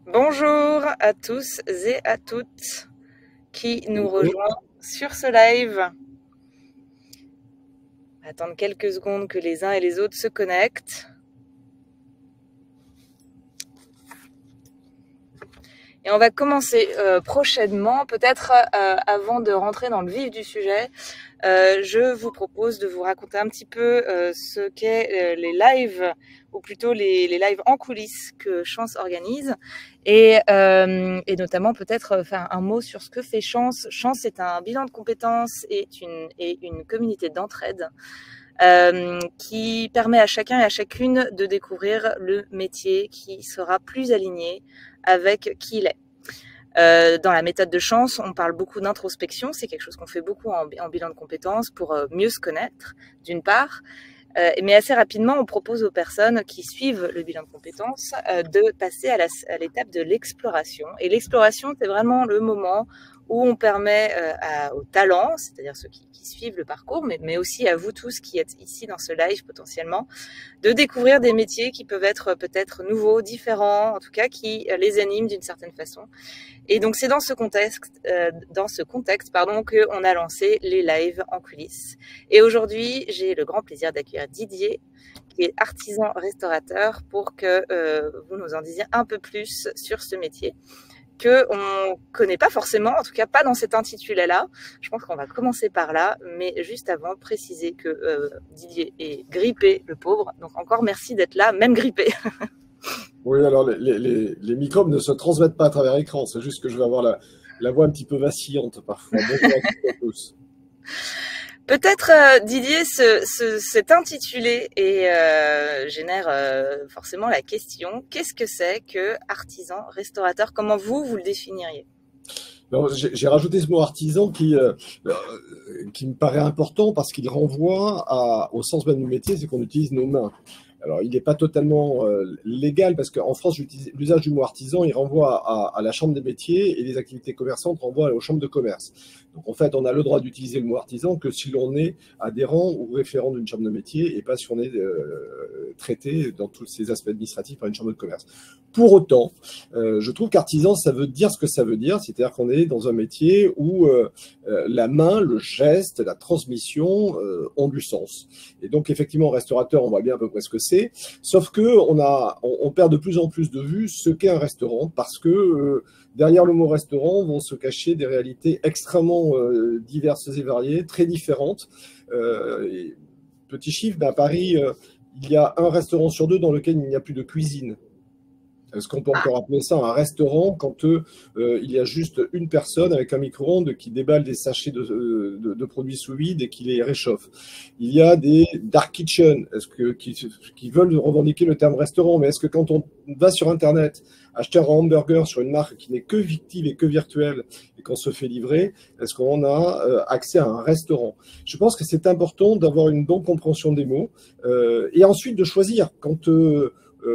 Bonjour à tous et à toutes qui nous Bonjour. rejoignent sur ce live. Attendre quelques secondes que les uns et les autres se connectent. Et on va commencer prochainement, peut-être avant de rentrer dans le vif du sujet. Je vous propose de vous raconter un petit peu ce qu'est les lives, ou plutôt les lives en coulisses que Chance organise, et notamment peut-être faire un mot sur ce que fait Chance. Chance, c'est un bilan de compétences et une communauté d'entraide qui permet à chacun et à chacune de découvrir le métier qui sera plus aligné avec qui il est. Dans la méthode de Chance, on parle beaucoup d'introspection. C'est quelque chose qu'on fait beaucoup en bilan de compétences pour mieux se connaître, d'une part. Mais assez rapidement, on propose aux personnes qui suivent le bilan de compétences de passer à l'étape de l'exploration. Et l'exploration, c'est vraiment le moment où on permet aux talents, c'est-à-dire ceux qui suivent le parcours, mais aussi à vous tous qui êtes ici dans ce live potentiellement, de découvrir des métiers qui peuvent être peut-être nouveaux, différents, en tout cas qui les animent d'une certaine façon. Et donc c'est dans ce contexte, qu'on a lancé les lives en coulisses. Et aujourd'hui, j'ai le grand plaisir d'accueillir Didier, qui est artisan restaurateur, pour que vous nous en disiez un peu plus sur ce métier qu'on ne connaît pas forcément, en tout cas pas dans cet intitulé-là. Je pense qu'on va commencer par là, mais juste avant, préciser que Didier est grippé, le pauvre. Donc encore merci d'être là, même grippé. Oui, alors les microbes ne se transmettent pas à travers l'écran, c'est juste que je vais avoir la voix un petit peu vacillante parfois. Bonjour à toutes et à tous. Peut-être, Didier, cet intitulé génère forcément la question, qu'est-ce que c'est que artisan restaurateur? Comment vous le définiriez? Alors, j'ai rajouté ce mot artisan qui me paraît important parce qu'il renvoie au sens même du métier, c'est qu'on utilise nos mains. Alors, il n'est pas totalement légal parce qu'en France, l'usage du mot artisan, il renvoie à la chambre des métiers et les activités commerçantes renvoient aux chambres de commerce. Donc, en fait, on a le droit d'utiliser le mot artisan que si l'on est adhérent ou référent d'une chambre de métier et pas si on est traité dans tous ces aspects administratifs par une chambre de commerce. Pour autant, je trouve qu'artisan, ça veut dire ce que ça veut dire, c'est-à-dire qu'on est dans un métier où la main, le geste, la transmission ont du sens. Et donc, effectivement, restaurateur, on voit bien à peu près ce que c'est, sauf que on perd de plus en plus de vue ce qu'est un restaurant, parce que derrière le mot restaurant vont se cacher des réalités extrêmement diverses et variées, très différentes. Petit chiffre, à Paris, il y a un restaurant sur deux dans lequel il n'y a plus de cuisine. Est-ce qu'on peut encore appeler ça un restaurant quand il y a juste une personne avec un micro-ondes qui déballe des sachets de produits sous vide et qui les réchauffe? Il y a des dark kitchens qui veulent revendiquer le terme restaurant, mais est-ce que quand on va sur Internet acheter un hamburger sur une marque qui n'est que fictive et que virtuelle et qu'on se fait livrer, est-ce qu'on a accès à un restaurant? Je pense que c'est important d'avoir une bonne compréhension des mots et ensuite de choisir quand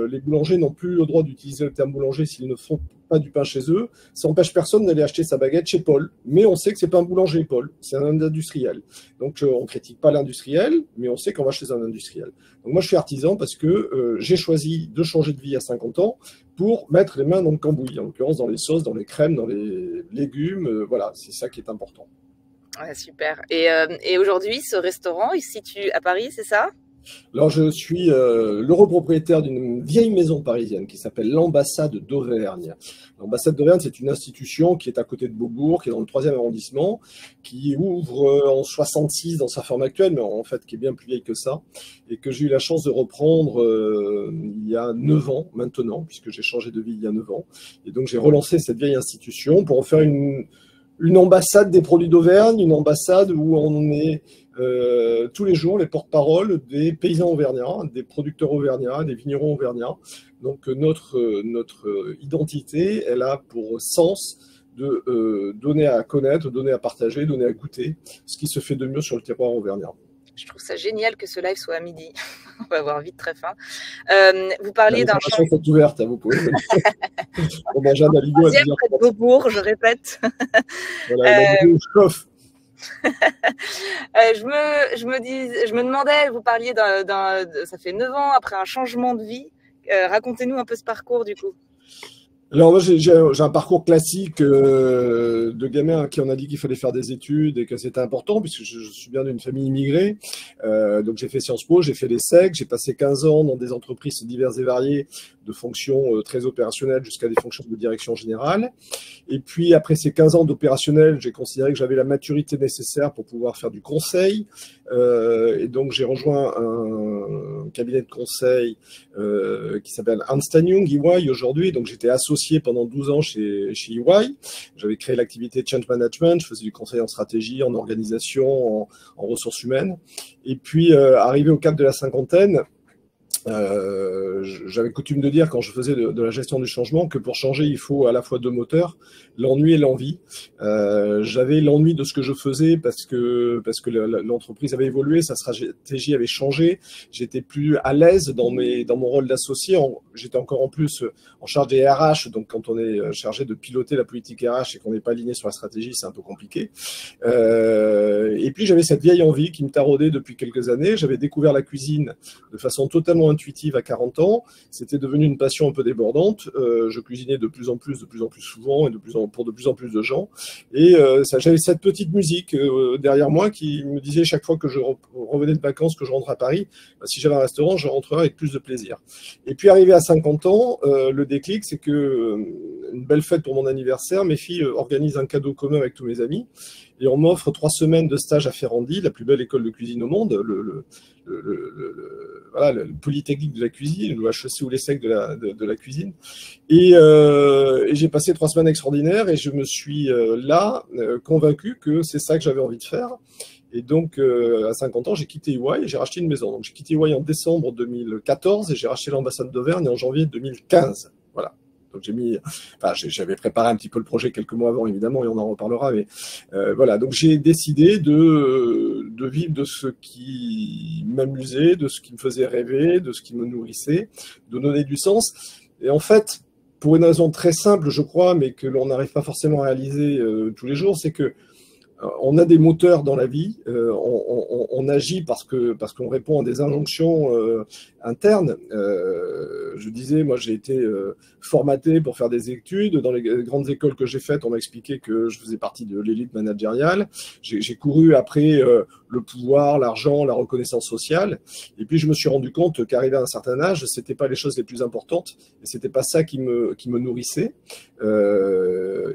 les boulangers n'ont plus le droit d'utiliser le terme boulanger s'ils ne font pas du pain chez eux. Ça n'empêche personne d'aller acheter sa baguette chez Paul. Mais on sait que c'est pas un boulanger, Paul. C'est un industriel. Donc, on critique pas l'industriel, mais on sait qu'on va chez un industriel. Donc, moi, je suis artisan parce que j'ai choisi de changer de vie à 50 ans pour mettre les mains dans le cambouis. En l'occurrence, dans les sauces, dans les crèmes, dans les légumes. Voilà, c'est ça qui est important. Ouais, super. Et aujourd'hui, ce restaurant, il se situe à Paris, c'est ça? Alors, je suis l'heureux propriétaire d'une vieille maison parisienne qui s'appelle l'Ambassade d'Auvergne. L'Ambassade d'Auvergne, c'est une institution qui est à côté de Beaubourg, qui est dans le 3e arrondissement, qui ouvre en 66 dans sa forme actuelle, mais en fait qui est bien plus vieille que ça, et que j'ai eu la chance de reprendre il y a 9 ans maintenant, puisque j'ai changé de vie il y a 9 ans. Et donc, j'ai relancé cette vieille institution pour en faire une ambassade des produits d'Auvergne, une ambassade où on est tous les jours les porte-parole des paysans auvergnats, des producteurs auvergnats, des vignerons auvergnats. Donc notre identité, elle a pour sens de donner à connaître, donner à partager, donner à goûter ce qui se fait de mieux sur le terroir auvergnat. Je trouve ça génial que ce live soit à midi. On va avoir vite très faim. Vous parliez d'un champ. La est ouverte, vous pouvez venir. On mange un aligot à 10h30. Près de Beaubourg, je répète. Voilà, l'aligot chauffe. Je me demandais, vous parliez ça fait 9 ans après un changement de vie. Racontez-nous un peu ce parcours du coup. Alors moi j'ai un parcours classique de gamin à qui on a dit qu'il fallait faire des études et que c'était important puisque je suis bien d'une famille immigrée. Donc j'ai fait Sciences Po, j'ai fait l'ESSEC, j'ai passé 15 ans dans des entreprises diverses et variées de fonctions très opérationnelles jusqu'à des fonctions de direction générale. Et puis après ces 15 ans d'opérationnel, j'ai considéré que j'avais la maturité nécessaire pour pouvoir faire du conseil. Et donc j'ai rejoint un cabinet de conseil qui s'appelle Ernst & Young, EY aujourd'hui. Donc j'étais associé pendant 12 ans chez EY. J'avais créé l'activité Change Management, je faisais du conseil en stratégie, en organisation, en ressources humaines. Et puis arrivé au cap de la cinquantaine, j'avais coutume de dire quand je faisais de la gestion du changement que pour changer il faut à la fois deux moteurs, l'ennui et l'envie. J'avais l'ennui de ce que je faisais parce que l'entreprise avait évolué, sa stratégie avait changé, j'étais plus à l'aise dans mon rôle d'associé, j'étais encore en plus en charge des RH, donc quand on est chargé de piloter la politique RH et qu'on n'est pas aligné sur la stratégie, c'est un peu compliqué. Et puis j'avais cette vieille envie qui me taraudait depuis quelques années. J'avais découvert la cuisine de façon totalement intuitive à 40 ans. C'était devenu une passion un peu débordante. Je cuisinais de plus en plus souvent et pour de plus en plus de gens. Et j'avais cette petite musique derrière moi qui me disait chaque fois que je revenais de vacances, que je rentre à Paris, si j'avais un restaurant, je rentrerais avec plus de plaisir. Et puis arrivé à 50 ans, le déclic, c'est que une belle fête pour mon anniversaire, mes filles organisent un cadeau commun avec tous mes amis et on m'offre 3 semaines de stage à Ferrandi, la plus belle école de cuisine au monde, voilà, le Polytechnique de la cuisine, le HEC ou l'ESSEC de la cuisine. Et j'ai passé 3 semaines extraordinaires et je me suis convaincu que c'est ça que j'avais envie de faire. Et donc, à 50 ans, j'ai quitté EY et j'ai racheté une maison. Donc, j'ai quitté EY en décembre 2014 et j'ai racheté l'ambassade d'Auvergne en janvier 2015. Voilà. Donc, j'avais préparé un petit peu le projet quelques mois avant, évidemment, et on en reparlera. Mais voilà. Donc, j'ai décidé de vivre de ce qui m'amusait, de ce qui me faisait rêver, de ce qui me nourrissait, de donner du sens. Et en fait, pour une raison très simple, je crois, mais que l'on n'arrive pas forcément à réaliser tous les jours, c'est que on a des moteurs dans la vie, on agit parce qu'on répond à des injonctions internes. Je disais, moi j'ai été formaté pour faire des études. Dans les grandes écoles que j'ai faites, on m'a expliqué que je faisais partie de l'élite managériale. J'ai couru après le pouvoir, l'argent, la reconnaissance sociale. Et puis je me suis rendu compte qu'arrivé à un certain âge, c'était pas les choses les plus importantes et c'était pas ça qui me nourrissait.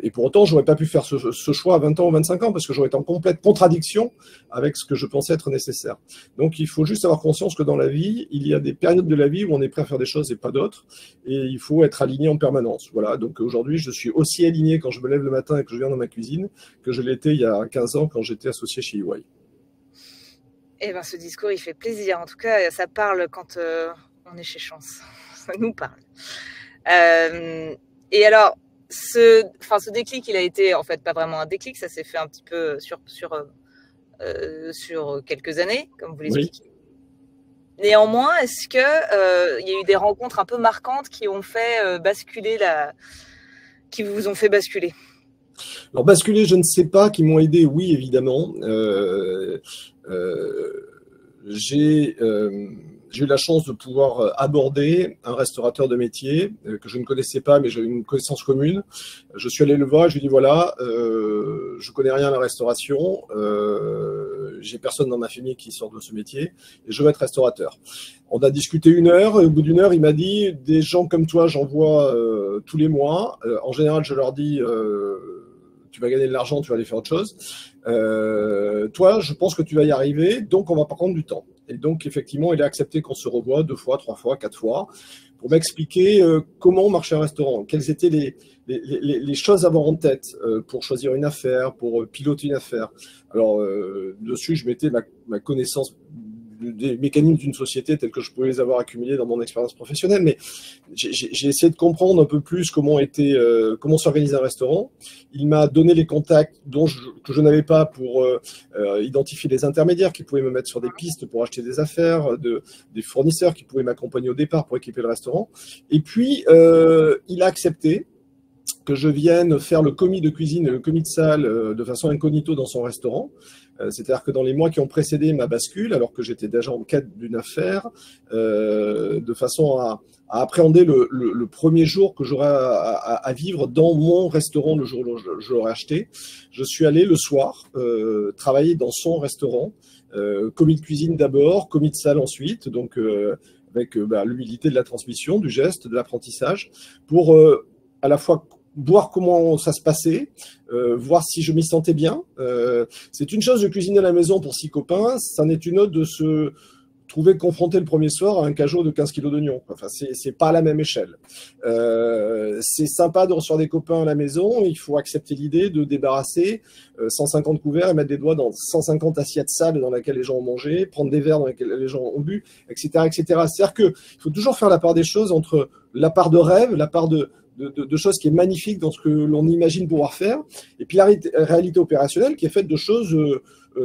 Et pour autant, j'aurais pas pu faire ce choix à 20 ans ou 25 ans parce que j'aurais été en complète contradiction avec ce que je pensais être nécessaire. Donc, il faut juste avoir conscience que dans la vie, il y a des périodes de la vie où on est prêt à faire des choses et pas d'autres. Et il faut être aligné en permanence. Voilà. Donc, aujourd'hui, je suis aussi aligné quand je me lève le matin et que je viens dans ma cuisine que je l'étais il y a 15 ans quand j'étais associé chez EY. Eh bien, ce discours, il fait plaisir. En tout cas, ça parle quand on est chez Chance. Ça nous parle. Et alors, ce déclic, il a été en fait pas vraiment un déclic, ça s'est fait un petit peu sur quelques années, comme vous l'expliquez. Oui. Néanmoins, est-ce que il y a eu des rencontres un peu marquantes qui ont fait qui vous ont fait basculer? Alors basculer, je ne sais pas, qui m'ont aidé, oui, évidemment. J'ai eu la chance de pouvoir aborder un restaurateur de métier que je ne connaissais pas, mais j'avais une connaissance commune. Je suis allé le voir, je lui ai dit voilà, je connais rien à la restauration, j'ai personne dans ma famille qui sort de ce métier et je veux être restaurateur. On a discuté 1 heure et au bout d'1 heure, il m'a dit des gens comme toi, j'en vois tous les mois. En général, je leur dis tu vas gagner de l'argent, tu vas aller faire autre chose. Toi, je pense que tu vas y arriver, donc on va pas prendre du temps. Et donc, effectivement, il a accepté qu'on se revoie 2 fois, 3 fois, 4 fois pour m'expliquer comment marchait un restaurant, quelles étaient les choses à avoir en tête pour choisir une affaire, pour piloter une affaire. Alors, dessus, je mettais ma connaissance des mécanismes d'une société tels que je pouvais les avoir accumulés dans mon expérience professionnelle, mais j'ai essayé de comprendre un peu plus comment s'organise un restaurant. Il m'a donné les contacts que je n'avais pas pour identifier les intermédiaires qui pouvaient me mettre sur des pistes pour acheter des affaires, des fournisseurs qui pouvaient m'accompagner au départ pour équiper le restaurant. Et puis, il a accepté que je vienne faire le commis de cuisine et le commis de salle de façon incognito dans son restaurant. C'est-à-dire que dans les mois qui ont précédé ma bascule, alors que j'étais déjà en quête d'une affaire, de façon à appréhender le premier jour que j'aurais à vivre dans mon restaurant le jour où je l'aurais acheté, je suis allé le soir travailler dans son restaurant, commis de cuisine d'abord, commis de salle ensuite, donc avec l'humilité de la transmission, du geste, de l'apprentissage, pour à la fois voir comment ça se passait, voir si je m'y sentais bien. C'est une chose de cuisiner à la maison pour 6 copains, c'en est une autre de se trouver confronté le premier soir à un cajot de 15 kilos d'oignons. Enfin, c'est pas à la même échelle. C'est sympa de recevoir des copains à la maison, il faut accepter l'idée de débarrasser 150 couverts et mettre des doigts dans 150 assiettes sales dans lesquelles les gens ont mangé, prendre des verres dans lesquels les gens ont bu, etc., etc. C'est-à-dire qu'il faut toujours faire la part des choses entre la part de rêve, la part de choses qui est magnifique dans ce que l'on imagine pouvoir faire, et puis la réalité opérationnelle qui est faite de choses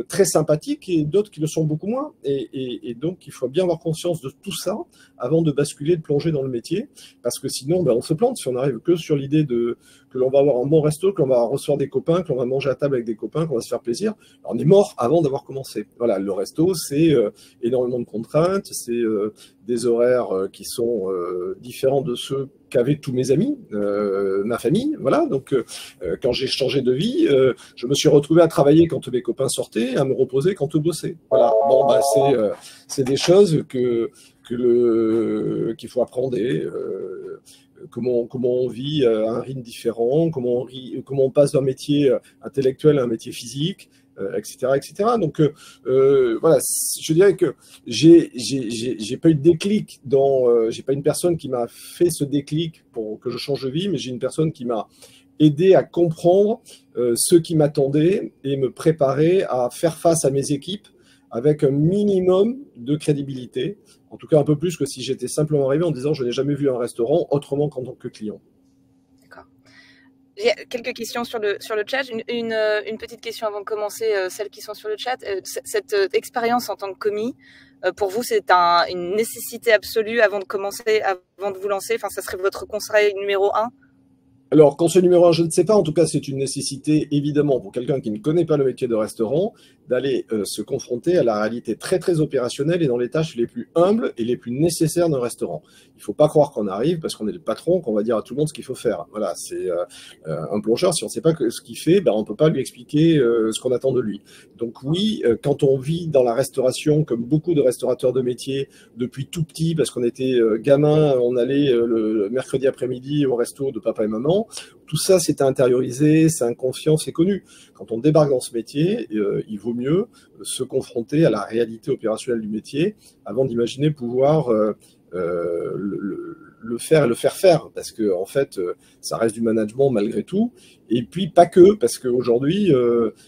très sympathiques et d'autres qui le sont beaucoup moins. Et donc, il faut bien avoir conscience de tout ça avant de basculer, de plonger dans le métier, parce que sinon, on se plante si on n'arrive que sur l'idée que l'on va avoir un bon resto, que l'on va recevoir des copains, que l'on va manger à table avec des copains, qu'on va se faire plaisir. Alors, on est mort avant d'avoir commencé. Voilà, le resto, c'est énormément de contraintes, c'est des horaires qui sont différents de ceux qu'avaient tous mes amis, ma famille, voilà. Donc, quand j'ai changé de vie, je me suis retrouvé à travailler quand mes copains sortaient, à me reposer quand eux bossaient. Voilà. Bon, c'est des choses qu'il faut apprendre. Comment on vit à un rythme différent, comment on passe d'un métier intellectuel à un métier physique, etc., etc. Donc voilà, je dirais que j'ai pas eu de déclic j'ai pas une personne qui m'a fait ce déclic pour que je change de vie, mais j'ai une personne qui m'a aidé à comprendre ce qui m'attendait et me préparer à faire face à mes équipes avec un minimum de crédibilité, en tout cas un peu plus que si j'étais simplement arrivé en disant je n'ai jamais vu un restaurant autrement qu'en tant que client. D'accord. J'ai quelques questions sur le chat. Une petite question avant de commencer, celles qui sont sur le chat. Cette expérience en tant que commis, pour vous, c'est une nécessité absolue avant de commencer, avant de vous lancer? Enfin, ça serait votre conseil numéro 1? Alors, conseil numéro 1, je ne sais pas. En tout cas, c'est une nécessité, évidemment, pour quelqu'un qui ne connaît pas le métier de restaurant, d'aller se confronter à la réalité très, très opérationnelle et dans les tâches les plus humbles et les plus nécessaires d'un restaurant. Il ne faut pas croire qu'on arrive, parce qu'on est le patron, qu'on va dire à tout le monde ce qu'il faut faire. Voilà, c'est un plongeur, si on ne sait pas ce qu'il fait, on ne peut pas lui expliquer ce qu'on attend de lui. Donc oui, quand on vit dans la restauration, comme beaucoup de restaurateurs de métier, depuis tout petit, parce qu'on était gamin, on allait le mercredi après-midi au resto de papa et maman, tout ça, c'est intériorisé, c'est inconscient, c'est connu. Quand on débarque dans ce métier, il vaut mieux se confronter à la réalité opérationnelle du métier avant d'imaginer pouvoir le faire et le faire faire, parce que en fait, ça reste du management malgré tout. Et puis pas que, parce qu'aujourd'hui,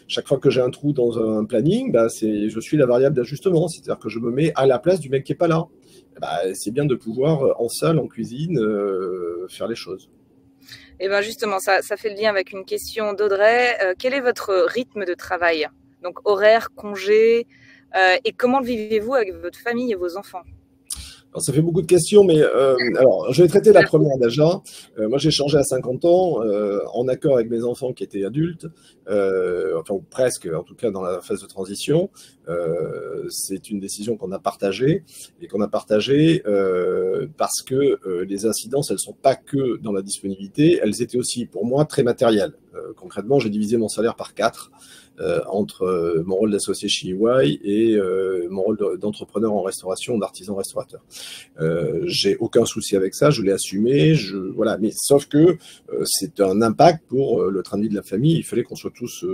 chaque fois que j'ai un trou dans un planning, je suis la variable d'ajustement, c'est-à-dire que je me mets à la place du mec qui est pas là. C'est bien de pouvoir en salle, en cuisine, faire les choses. Et bien justement, ça fait le lien avec une question d'Audrey. Quel est votre rythme de travail? Donc horaire, congé, et comment le vivez-vous avec votre famille et vos enfants? Alors, ça fait beaucoup de questions, mais alors, je vais traiter la première déjà. Moi, j'ai changé à 50 ans, en accord avec mes enfants qui étaient adultes, enfin, ou presque, en tout cas dans la phase de transition. C'est une décision qu'on a partagée, et qu'on a partagée parce que les incidences, elles ne sont pas que dans la disponibilité, elles étaient aussi, pour moi, très matérielles. Concrètement, j'ai divisé mon salaire par 4. Entre mon rôle d'associé chez EY et mon rôle d'entrepreneur en restauration, d'artisan restaurateur. J'ai aucun souci avec ça, je l'ai assumé, voilà. Mais sauf que c'est un impact pour le train de vie de la famille. Il fallait qu'on soit tous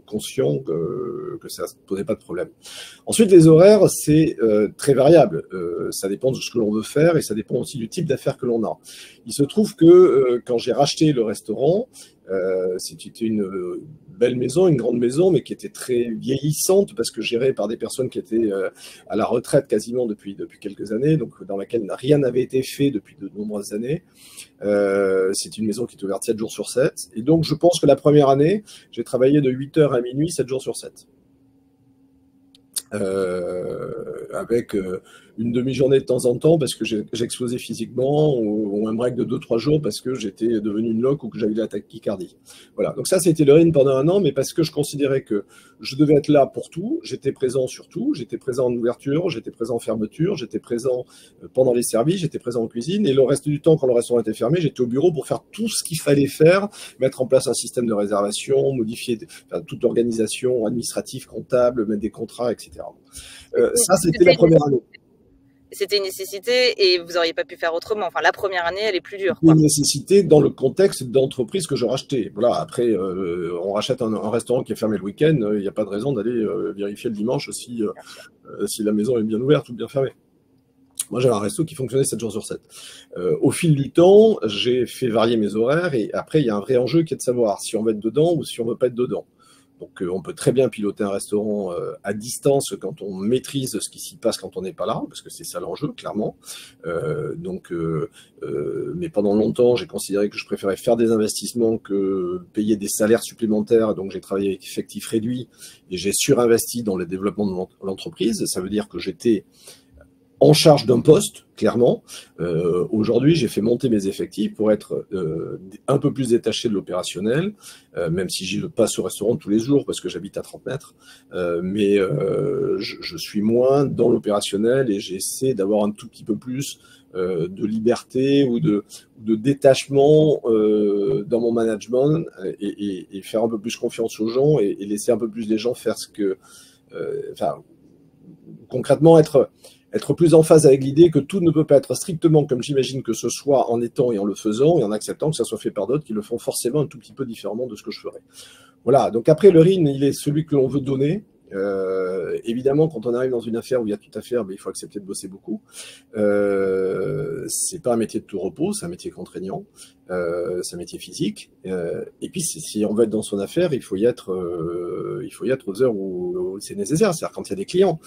conscients que ça ne posait pas de problème. Ensuite, les horaires, c'est très variable. Ça dépend de ce que l'on veut faire et ça dépend aussi du type d'affaires que l'on a. Il se trouve que quand j'ai racheté le restaurant, c'était une belle maison, une grande maison, mais qui était très vieillissante parce que gérée par des personnes qui étaient à la retraite quasiment depuis quelques années, donc dans laquelle rien n'avait été fait depuis de nombreuses années. C'est une maison qui est ouverte 7 jours sur 7. Et donc, je pense que la première année, j'ai travaillé de 8h à minuit, 7 jours sur 7. avec une demi-journée de temps en temps parce que j'explosais physiquement, ou un break de 2-3 jours parce que j'étais devenu une loque ou que j'avais de la tachycardie. Voilà, donc ça c'était le RIN pendant un an, mais parce que je considérais que je devais être là pour tout, j'étais présent sur tout, j'étais présent en ouverture, j'étais présent en fermeture, j'étais présent pendant les services, j'étais présent en cuisine, et le reste du temps, quand le restaurant était fermé, j'étais au bureau pour faire tout ce qu'il fallait faire, mettre en place un système de réservation, modifier toute l'organisation administrative, comptable, mettre des contrats, etc. Ça, c'était la première année. C'était une nécessité et vous n'auriez pas pu faire autrement. Enfin, la première année, elle est plus dure. C'était une nécessité dans le contexte d'entreprise que je rachetais. Voilà, après, on rachète un restaurant qui est fermé le week-end, il n'y a pas de raison d'aller vérifier le dimanche si la maison est bien ouverte ou bien fermée. Moi, j'avais un resto qui fonctionnait 7 jours sur 7. Au fil du temps, j'ai fait varier mes horaires, et après, il y a un vrai enjeu qui est de savoir si on va être dedans ou si on ne veut pas être dedans. Donc, on peut très bien piloter un restaurant à distance quand on maîtrise ce qui s'y passe quand on n'est pas là, parce que c'est ça l'enjeu, clairement. Mais pendant longtemps, j'ai considéré que je préférais faire des investissements que payer des salaires supplémentaires. Donc, j'ai travaillé avec effectif réduit et j'ai surinvesti dans le développement de l'entreprise. Ça veut dire que j'étais en charge d'un poste, clairement. Aujourd'hui, j'ai fait monter mes effectifs pour être un peu plus détaché de l'opérationnel, même si je passe au restaurant tous les jours parce que j'habite à 30 mètres. Mais je suis moins dans l'opérationnel et j'essaie d'avoir un tout petit peu plus de liberté ou de détachement dans mon management, et faire un peu plus confiance aux gens et laisser un peu plus les gens faire ce que... concrètement, être plus en phase avec l'idée que tout ne peut pas être strictement comme j'imagine que ce soit, en étant et en le faisant, et en acceptant que ça soit fait par d'autres qui le font forcément un tout petit peu différemment de ce que je ferais. Voilà, donc après, le RIN, il est celui que l'on veut donner. Évidemment, quand on arrive dans une affaire où il y a tout à faire, il faut accepter de bosser beaucoup. C'est pas un métier de tout repos, c'est un métier contraignant, c'est un métier physique. Et puis, si on veut être dans son affaire, il faut y être aux heures où c'est nécessaire, c'est-à-dire quand il y a des clients.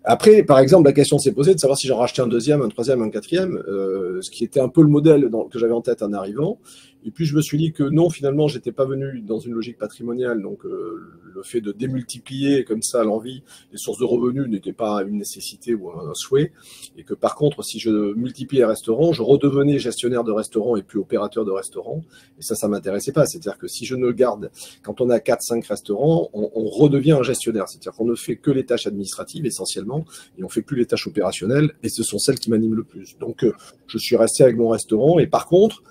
Après, par exemple, la question s'est posée de savoir si j'en rachetais un deuxième, un troisième, un quatrième, ce qui était un peu le modèle que j'avais en tête en arrivant. Et puis, je me suis dit que non, finalement, j'étais pas venu dans une logique patrimoniale. Donc, le fait de démultiplier comme ça l'envie, les sources de revenus n'était pas une nécessité ou un souhait. Et que par contre, si je multipliais les restaurants, je redevenais gestionnaire de restaurant et puis opérateur de restaurant. Et ça m'intéressait pas. C'est-à-dire que si je ne garde, quand on a 4-5 restaurants, on redevient un gestionnaire. C'est-à-dire qu'on ne fait que les tâches administratives essentiellement et on fait plus les tâches opérationnelles. Et ce sont celles qui m'animent le plus. Donc, je suis resté avec mon restaurant. Et par contre,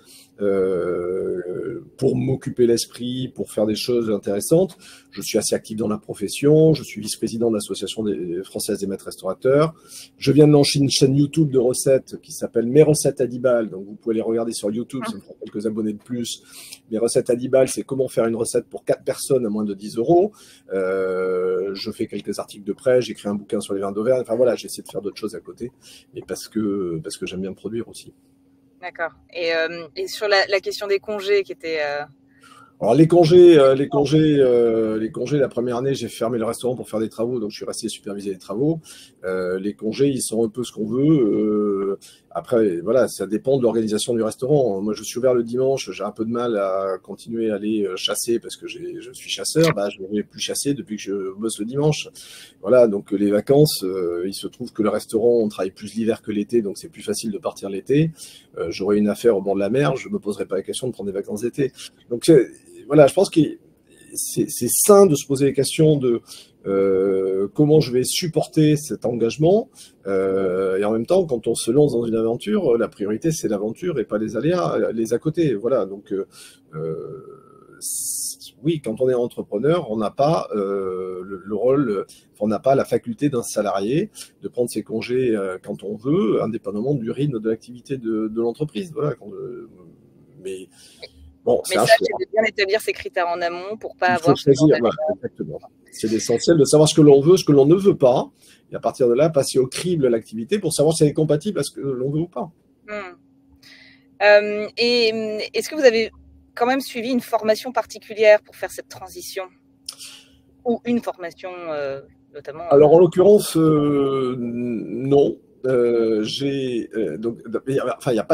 pour m'occuper l'esprit, pour faire des choses intéressantes, je suis assez actif dans la profession, je suis vice-président de l'association française des maîtres restaurateurs, je viens de lancer une chaîne YouTube de recettes qui s'appelle Mes recettes à 10 balles, donc vous pouvez les regarder sur YouTube, ça me fera quelques abonnés de plus. Mes recettes à 10 balles, c'est comment faire une recette pour 4 personnes à moins de 10 euros. Je fais quelques articles de presse, j'écris un bouquin sur les vins d'Auvergne, enfin voilà, j'essaie de faire d'autres choses à côté, et parce que j'aime bien produire aussi. D'accord. Et sur la question des congés qui était... Alors les congés, la première année, j'ai fermé le restaurant pour faire des travaux, donc je suis resté superviser les travaux. Les congés, ils sont un peu ce qu'on veut. Après, voilà, ça dépend de l'organisation du restaurant. Moi, je suis ouvert le dimanche, j'ai un peu de mal à continuer à aller chasser parce que je suis chasseur. Je ne vais plus chasser depuis que je bosse le dimanche. Voilà, donc les vacances, il se trouve que le restaurant, on travaille plus l'hiver que l'été, donc c'est plus facile de partir l'été. J'aurais une affaire au bord de la mer, je me poserai pas la question de prendre des vacances d'été. Donc voilà, je pense que c'est sain de se poser les questions de comment je vais supporter cet engagement. Et en même temps, quand on se lance dans une aventure, la priorité, c'est l'aventure et pas les aléas, les à côté. Voilà, donc oui, quand on est entrepreneur, on n'a pas le rôle, on n'a pas la faculté d'un salarié de prendre ses congés quand on veut, indépendamment du rythme de l'activité de l'entreprise. Voilà, mais... Bon, mais ça, c'est de bien établir ces critères en amont pour pas avoir... Choisir, voilà, exactement. C'est l'essentiel de savoir ce que l'on veut, ce que l'on ne veut pas, et à partir de là, passer au crible l'activité pour savoir si elle est compatible à ce que l'on veut ou pas. Et est-ce que vous avez quand même suivi une formation particulière pour faire cette transition? Ou une formation notamment... Alors, en l'occurrence, non. Donc, enfin, il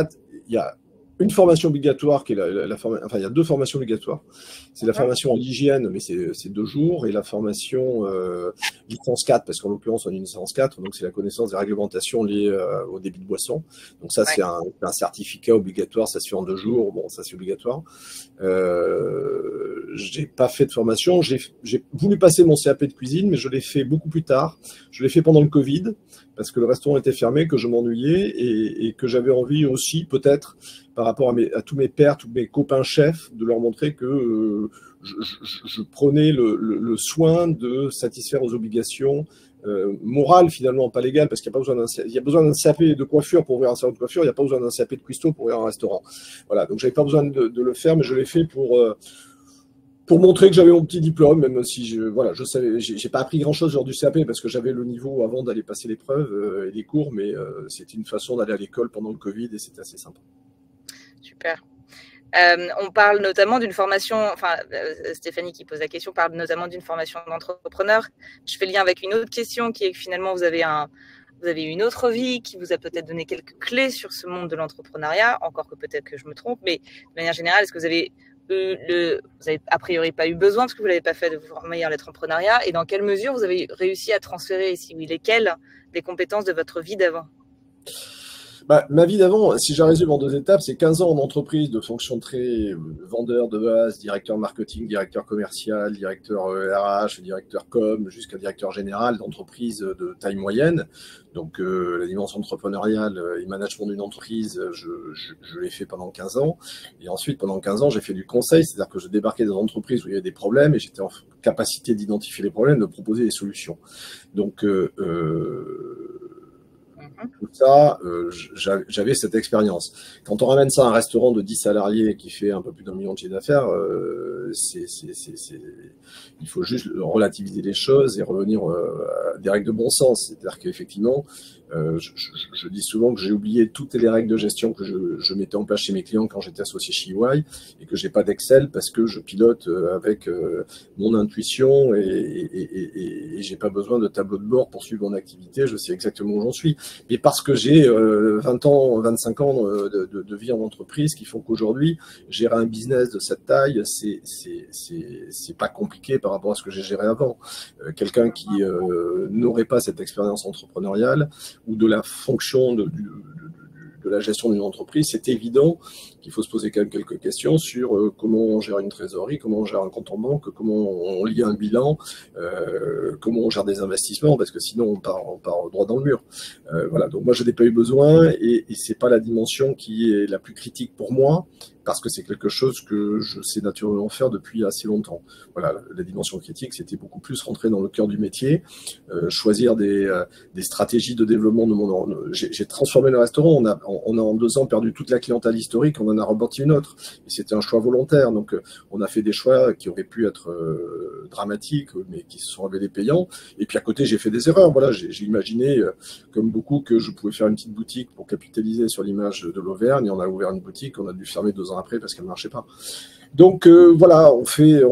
y a une formation obligatoire qui est enfin il y a 2 formations obligatoires. C'est la formation à l'hygiène, mais c'est 2 jours, et la formation licence 4, parce qu'en l'occurrence on a une licence 4, donc c'est la connaissance des réglementations liées au débit de boisson. Donc ça c'est un certificat obligatoire, ça se fait en 2 jours, bon ça c'est obligatoire. J'ai pas fait de formation, j'ai voulu passer mon CAP de cuisine, mais je l'ai fait beaucoup plus tard. Je l'ai fait pendant le Covid, parce que le restaurant était fermé, que je m'ennuyais et que j'avais envie aussi, peut-être, par rapport à tous mes pairs, tous mes copains chefs, de leur montrer que je prenais le soin de satisfaire aux obligations morales, finalement, pas légales, parce qu'il y a besoin d'un CAP de coiffure pour ouvrir un salon de coiffure, il n'y a pas besoin d'un CAP de cuistot pour ouvrir un restaurant. Voilà, donc j'avais pas besoin de le faire, mais je l'ai fait pour montrer que j'avais mon petit diplôme, même si je savais, j'ai pas appris grand-chose lors du CAP parce que j'avais le niveau avant d'aller passer l'épreuve et les cours, mais c'était une façon d'aller à l'école pendant le Covid et c'était assez sympa. Super. On parle notamment d'une formation, enfin Stéphanie qui pose la question parle notamment d'une formation d'entrepreneur. Je fais le lien avec une autre question qui est que finalement vous avez une autre vie qui vous a peut-être donné quelques clés sur ce monde de l'entrepreneuriat, encore que peut-être que je me trompe, mais de manière générale, est-ce que vous avez a priori pas eu besoin parce que vous l'avez pas fait de vous former à l'entrepreneuriat, et dans quelle mesure vous avez réussi à transférer, si oui, lesquelles, des compétences de votre vie d'avant? Ma vie d'avant, si je la résume en 2 étapes, c'est 15 ans en entreprise de fonction très vendeur de base, directeur marketing, directeur commercial, directeur RH, directeur com, jusqu'à directeur général d'entreprise de taille moyenne. Donc la dimension entrepreneuriale et management d'une entreprise, je l'ai fait pendant 15 ans. Et ensuite, pendant 15 ans, j'ai fait du conseil, c'est-à-dire que je débarquais dans des entreprises où il y avait des problèmes et j'étais en capacité d'identifier les problèmes, de proposer des solutions. Donc tout ça, j'avais cette expérience. Quand on ramène ça à un restaurant de 10 salariés qui fait un peu plus d'1 million de chiffre d'affaires, il faut juste relativiser les choses et revenir à des règles de bon sens. C'est-à-dire qu'effectivement, je dis souvent que j'ai oublié toutes les règles de gestion que je mettais en place chez mes clients quand j'étais associé chez EY et que j'ai pas d'Excel parce que je pilote avec mon intuition et j'ai pas besoin de tableau de bord pour suivre mon activité. Je sais exactement où j'en suis. Mais parce que j'ai 20 ans, 25 ans de vie en entreprise qui font qu'aujourd'hui, gérer un business de cette taille, c'est pas compliqué par rapport à ce que j'ai géré avant. Quelqu'un qui n'aurait pas cette expérience entrepreneuriale ou de la fonction de la gestion d'une entreprise, c'est évident qu'il faut se poser quelques questions sur comment on gère une trésorerie, comment on gère un compte en banque, comment on lit un bilan, comment on gère des investissements, parce que sinon on part droit dans le mur. Voilà, donc moi je n'ai pas eu besoin et c'est pas la dimension qui est la plus critique pour moi, parce que c'est quelque chose que je sais naturellement faire depuis assez longtemps. Voilà, la dimension critique, c'était beaucoup plus rentrer dans le cœur du métier, choisir des stratégies de développement de mon... J'ai transformé le restaurant, on a en 2 ans perdu toute la clientèle historique, on en a rebâti une autre. Et c'était un choix volontaire, donc on a fait des choix qui auraient pu être dramatiques, mais qui se sont révélés payants. Et puis à côté, j'ai fait des erreurs. Voilà, j'ai imaginé, comme beaucoup, que je pouvais faire une petite boutique pour capitaliser sur l'image de l'Auvergne. Et on a ouvert une boutique, on a dû fermer 2 ans après parce qu'elle ne marchait pas. Donc voilà, on fait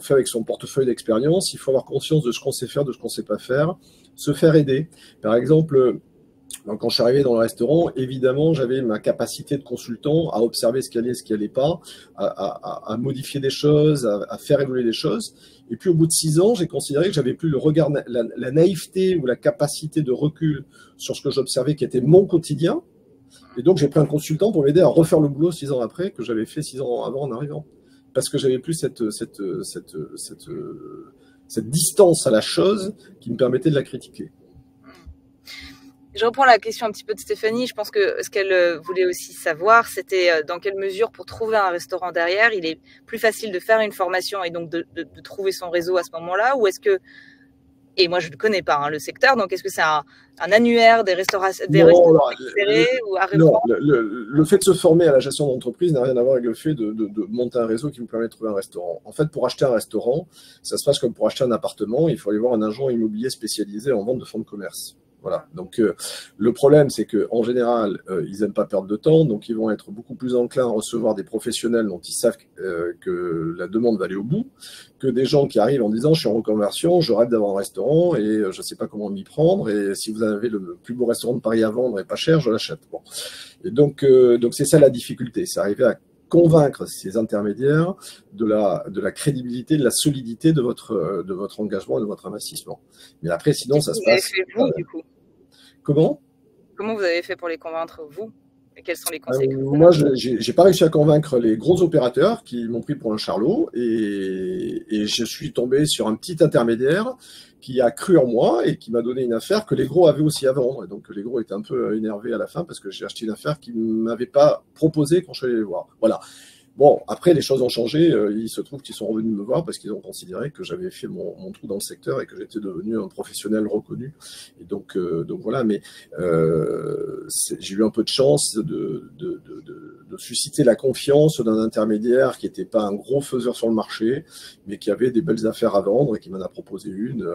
avec son portefeuille d'expérience. Il faut avoir conscience de ce qu'on sait faire, de ce qu'on ne sait pas faire, se faire aider. Par exemple, quand je suis arrivé dans le restaurant, évidemment, j'avais ma capacité de consultant à observer ce qui allait, ce qui allait pas, à modifier des choses, à faire évoluer des choses. Et puis, au bout de 6 ans, j'ai considéré que j'avais plus le regard, la naïveté ou la capacité de recul sur ce que j'observais qui était mon quotidien. Et donc, j'ai pris un consultant pour m'aider à refaire le boulot 6 ans après que j'avais fait 6 ans avant en arrivant. Parce que j'avais plus cette distance à la chose qui me permettait de la critiquer. Je reprends la question un petit peu de Stéphanie. Je pense que ce qu'elle voulait aussi savoir, c'était dans quelle mesure, pour trouver un restaurant derrière, il est plus facile de faire une formation et donc de trouver son réseau à ce moment-là, ou est-ce que, et moi je ne connais pas le secteur, donc est-ce que c'est un annuaire des restaurants ou à non, le fait de se former à la gestion d'entreprise n'a rien à voir avec le fait de monter un réseau qui vous permet de trouver un restaurant. En fait, pour acheter un restaurant, ça se passe comme pour acheter un appartement, il faut aller voir un agent immobilier spécialisé en vente de fonds de commerce. Voilà. Donc, le problème, c'est qu'en général, ils n'aiment pas perdre de temps, donc ils vont être beaucoup plus enclins à recevoir des professionnels dont ils savent que la demande va aller au bout, que des gens qui arrivent en disant, je suis en reconversion, je rêve d'avoir un restaurant et je ne sais pas comment m'y prendre, et si vous avez le plus beau restaurant de Paris à vendre et pas cher, je l'achète. Bon. Et donc c'est ça la difficulté, c'est arriver à convaincre ces intermédiaires de la crédibilité, de la solidité de votre engagement et de votre investissement. Mais après, sinon, ça se passe. Vous, du coup, Comment? comment vous avez fait pour les convaincre, vous? Et quels sont les conseils que vous Moi, j'ai pas réussi à convaincre les gros opérateurs qui m'ont pris pour un charlot et je suis tombé sur un petit intermédiaire qui a cru en moi et qui m'a donné une affaire que les gros avaient aussi à vendre. Et donc les gros étaient un peu énervés à la fin parce que j'ai acheté une affaire qu'ils ne m'avaient pas proposée quand je suis allé les voir. Voilà. Bon, après, les choses ont changé. Il se trouve qu'ils sont revenus me voir parce qu'ils ont considéré que j'avais fait mon trou dans le secteur et que j'étais devenu un professionnel reconnu. Et donc voilà, mais j'ai eu un peu de chance de susciter la confiance d'un intermédiaire qui n'était pas un gros faiseur sur le marché, mais qui avait des belles affaires à vendre et qui m'en a proposé une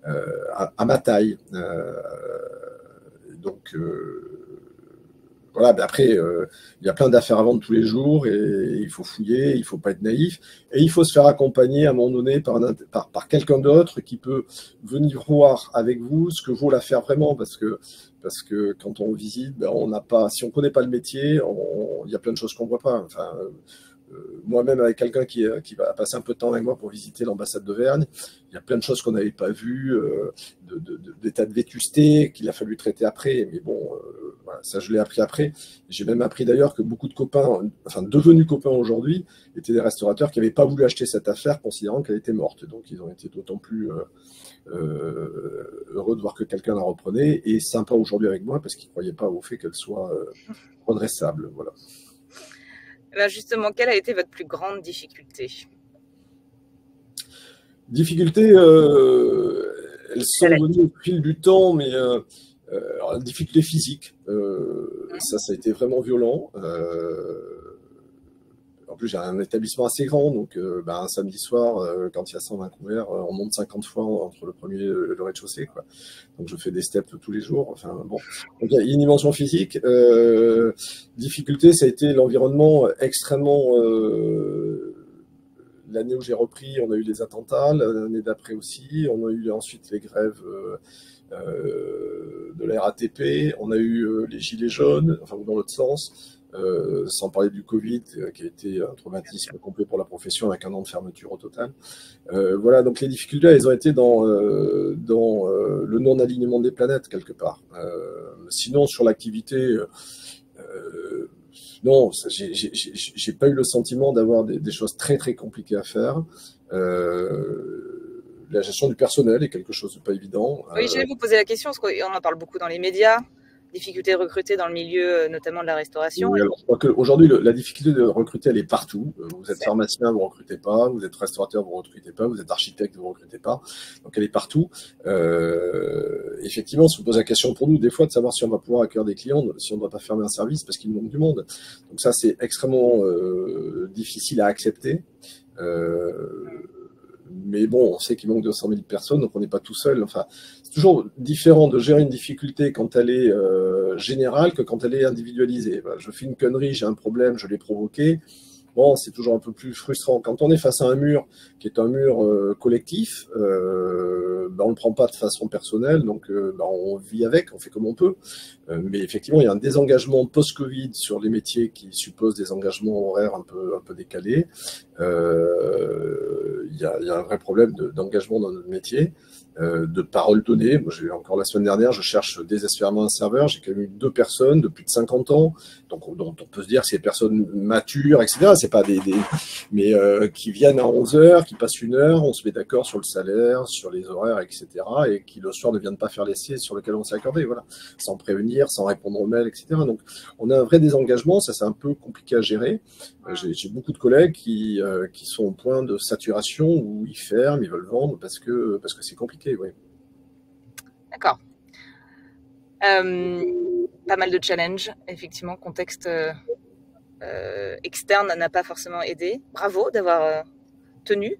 à ma taille. Donc voilà, mais après, il y a plein d'affaires à vendre tous les jours et il faut fouiller, il ne faut pas être naïf et il faut se faire accompagner à un moment donné par quelqu'un d'autre qui peut venir voir avec vous ce que vaut l'affaire vraiment parce que quand on visite, ben, on n'a pas, si on ne connaît pas le métier, il y a plein de choses qu'on ne voit pas. Enfin, moi-même avec quelqu'un qui va passer un peu de temps avec moi pour visiter l'ambassade d'Auvergne, il y a plein de choses qu'on n'avait pas vues, d'état de vétusté qu'il a fallu traiter après. Mais bon, voilà, ça je l'ai appris après. J'ai même appris d'ailleurs que beaucoup de copains, enfin devenus copains aujourd'hui, étaient des restaurateurs qui n'avaient pas voulu acheter cette affaire considérant qu'elle était morte. Donc ils ont été d'autant plus heureux de voir que quelqu'un la reprenait et sympa aujourd'hui avec moi parce qu'ils ne croyaient pas au fait qu'elle soit redressable. Voilà. Ben justement, quelle a été votre plus grande difficulté? Difficultés, elles sont venues au fil du temps, mais alors, la difficulté physique, ça a été vraiment violent. En plus, j'ai un établissement assez grand, donc un samedi soir, quand il y a 120 couverts, on monte 50 fois entre le premier et le rez-de-chaussée, quoi. Donc je fais des steps tous les jours. Enfin bon, donc il y a une dimension physique. Difficulté, ça a été l'environnement extrêmement. L'année où j'ai repris, on a eu les attentats. L'année d'après aussi, on a eu ensuite les grèves de la RATP. On a eu les gilets jaunes, enfin dans l'autre sens. Sans parler du Covid, qui a été un traumatisme complet pour la profession avec un an de fermeture au total. Voilà, donc les difficultés, elles ont été dans le non-alignement des planètes, quelque part. Sinon, sur l'activité, non, j'ai pas eu le sentiment d'avoir des choses très très compliquées à faire. La gestion du personnel est quelque chose de pas évident. Oui, je vais vous poser la question, parce qu'on en parle beaucoup dans les médias. Difficulté de recruter dans le milieu, notamment de la restauration. Oui, alors, je crois qu'aujourd'hui, la difficulté de recruter, elle est partout. Vous êtes pharmacien, vous ne recrutez pas. Vous êtes restaurateur, vous ne recrutez pas. Vous êtes architecte, vous ne recrutez pas. Donc, elle est partout. Effectivement, on se pose la question pour nous, des fois, de savoir si on va pouvoir accueillir des clients, si on ne doit pas fermer un service parce qu'il nous manque du monde. Donc, ça, c'est extrêmement difficile à accepter. Mais bon, on sait qu'il manque 200 000 personnes, donc on n'est pas tout seul. Enfin, c'est toujours différent de gérer une difficulté quand elle est générale que quand elle est individualisée. Voilà, je fais une connerie, j'ai un problème, je l'ai provoqué. Bon, c'est toujours un peu plus frustrant. Quand on est face à un mur qui est un mur collectif, on ne le prend pas de façon personnelle, donc on vit avec, on fait comme on peut. Mais effectivement, il y a un désengagement post-Covid sur les métiers qui suppose des engagements horaires un peu décalés. Il y a un vrai problème d'engagement dans notre métier, de parole donnée. Moi, encore la semaine dernière, je cherche désespérément un serveur. J'ai quand même eu 2 personnes de plus de 50 ans, donc dont on peut se dire que c'est des personnes matures, etc. C'est pas mais qui viennent à 11 heures, qui passent 1 heure, on se met d'accord sur le salaire, sur les horaires, etc. Et qui le soir ne viennent pas faire l'essai sur lequel on s'est accordé, voilà, sans prévenir, sans répondre aux mails, etc. Donc, on a un vrai désengagement. Ça, c'est un peu compliqué à gérer. J'ai beaucoup de collègues qui sont au point de saturation où ils ferment, ils veulent vendre parce que c'est compliqué, oui. D'accord. Pas mal de challenges, effectivement. Contexte externe n'a pas forcément aidé. Bravo d'avoir tenu.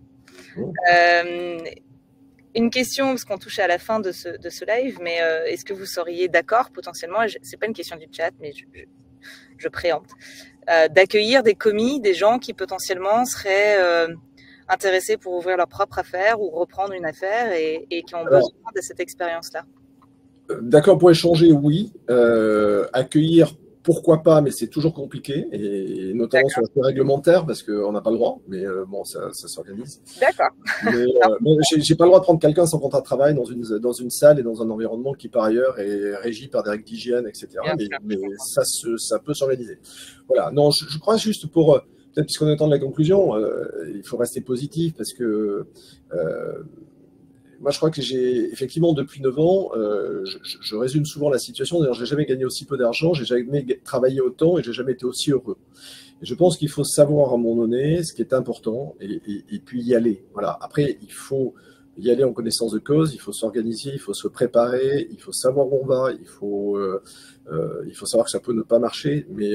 Une question, parce qu'on touche à la fin de ce live, mais est-ce que vous seriez d'accord potentiellement, c'est pas une question du chat, mais je préempte, d'accueillir des commis, des gens qui potentiellement seraient intéressés pour ouvrir leur propre affaire ou reprendre une affaire et qui ont besoin de cette expérience-là? D'accord pour échanger, oui. Accueillir, pourquoi pas, mais c'est toujours compliqué, et notamment sur l'aspect réglementaire, parce qu'on n'a pas le droit, mais bon, ça s'organise. D'accord. Mais j'ai pas le droit de prendre quelqu'un sans contrat de travail dans une salle et dans un environnement qui, par ailleurs, est régi par des règles d'hygiène, etc. Mais ça peut s'organiser. Voilà. Non, je crois juste pour, peut-être puisqu'on est au temps de la conclusion, il faut rester positif, parce que moi, je crois que j'ai, effectivement, depuis 9 ans, je résume souvent la situation. D'ailleurs, j'ai jamais gagné aussi peu d'argent, j'ai jamais travaillé autant et j'ai jamais été aussi heureux. Et je pense qu'il faut savoir à un moment donné ce qui est important et puis y aller. Voilà. Après, il faut y aller en connaissance de cause, il faut s'organiser, il faut se préparer, il faut savoir où on va, il faut savoir que ça peut ne pas marcher, mais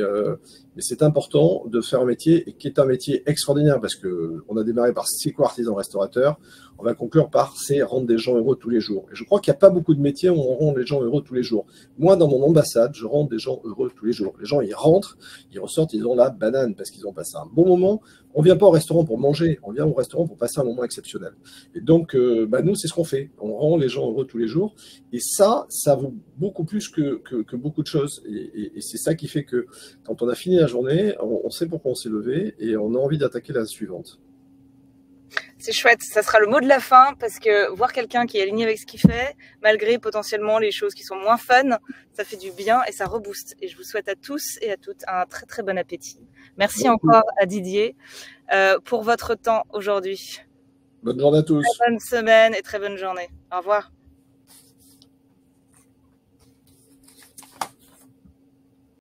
c'est important de faire un métier, et qui est un métier extraordinaire, parce que on a démarré par c'est quoi artisan restaurateur, on va conclure par c'est rendre des gens heureux tous les jours. Et je crois qu'il n'y a pas beaucoup de métiers où on rend les gens heureux tous les jours. Moi, dans mon ambassade, je rends des gens heureux tous les jours. Les gens, ils rentrent, ils ressortent, ils ont la banane parce qu'ils ont passé un bon moment. On vient pas au restaurant pour manger, on vient au restaurant pour passer un moment exceptionnel. Et donc, nous, c'est ce qu'on fait. On rend les gens heureux tous les jours. Et ça vaut beaucoup plus que beaucoup de choses. Et c'est ça qui fait que quand on a fini la journée, on sait pourquoi on s'est levé et on a envie d'attaquer la suivante. C'est chouette, ça sera le mot de la fin, parce que voir quelqu'un qui est aligné avec ce qu'il fait, malgré potentiellement les choses qui sont moins fun, ça fait du bien et ça rebooste. Et je vous souhaite à tous et à toutes un très très bon appétit. Merci encore à Didier pour votre temps aujourd'hui. Bonne journée à tous. Très bonne semaine et très bonne journée. Au revoir.